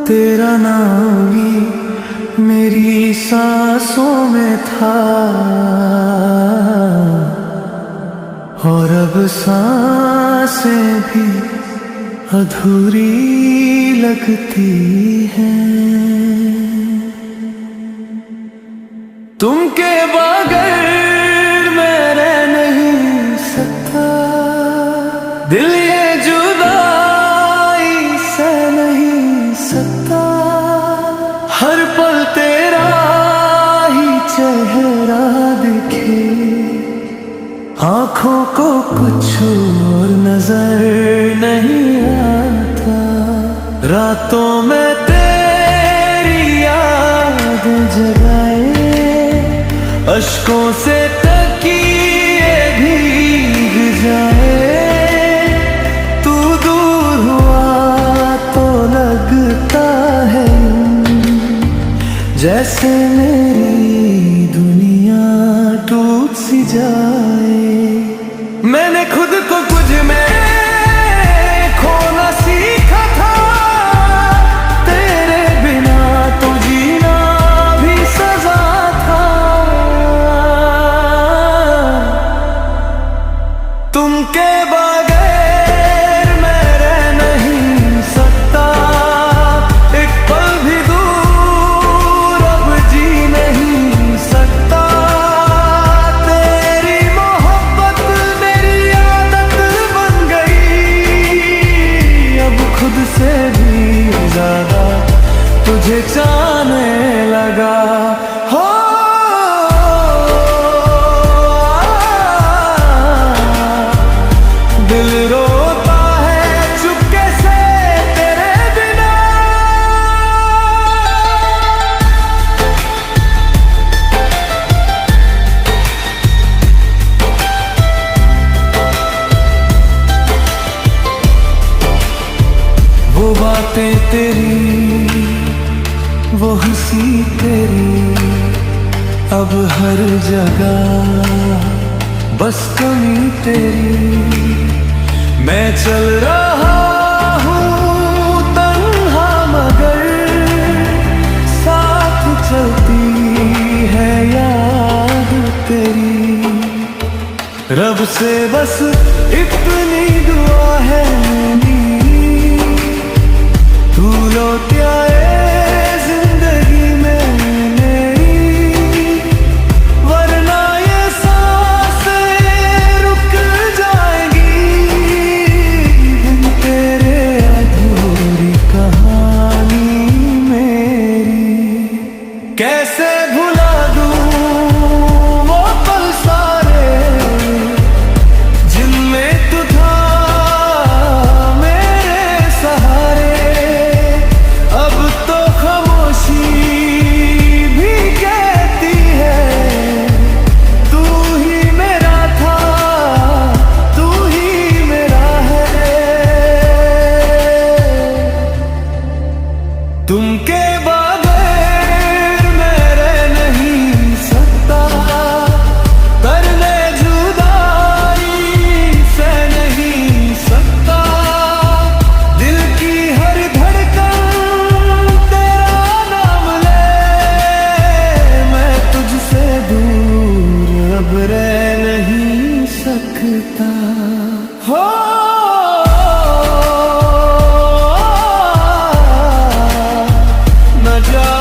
तेरा नाम ही मेरी सांसों में था, और अब सांसें भी अधूरी लगती हैं। तुम के बगैर मैं रह नहीं सकता, दिल ये जुदाई सह नहीं सकता। हर पल तेरा ही चेहरा दिखे, आँखों को कुछ और नजर नहीं आता। रातों में तेरी याद जगाए, अश्कों से तकिए भीग जाए। तू दूर हुआ तो लगता है जैसे मेरी दुनिया टूट सी जाए। मैंने खुद को कुछ में खोना सीखा था, तेरे बिना तो जीना भी सजा था। तुम के बगैर मैं रह नहीं सकता, एक पल भी दूर अब जी नहीं सकता। तेरी मोहब्बत मेरी आदत बन गई, अब खुद से भी ज्यादा तुझे चाहने लगा। हो दिल रोता है चुपके से तेरे बिना। वो बातें तेरी, वो हंसी तेरी, अब हर जगह बस कमी तेरी। मैं चल रहा हूँ तन्हा, मगर साथ चलती है याद तेरी। रब से बस इतनी दुआ है मेरी, तू लौट आए जिंदगी में मेरी। वरना ये सांसें रुक जाएंगी, बिन तेरे अधूरी कहानी मेरी। कैसे भुला दूं वो पल सारे जिनमें तू था मेरे सहारे। अब तो खामोशी भी कहती है तू ही मेरा था, तू ही मेरा है। तुम के बगैर मैं रह नहीं सकता, करने जुदाई सह नहीं सकता। दिल की हर धड़कन तेरा नाम ले, मैं तुझसे दूर अब रह नहीं सकता। हो न जा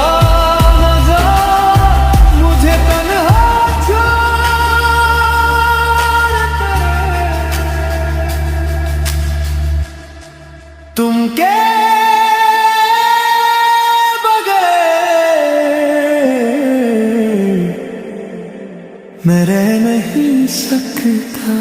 न जा मुझे तन्हा छोड़ कर। तुम के बगैर मैं रह नहीं सकता।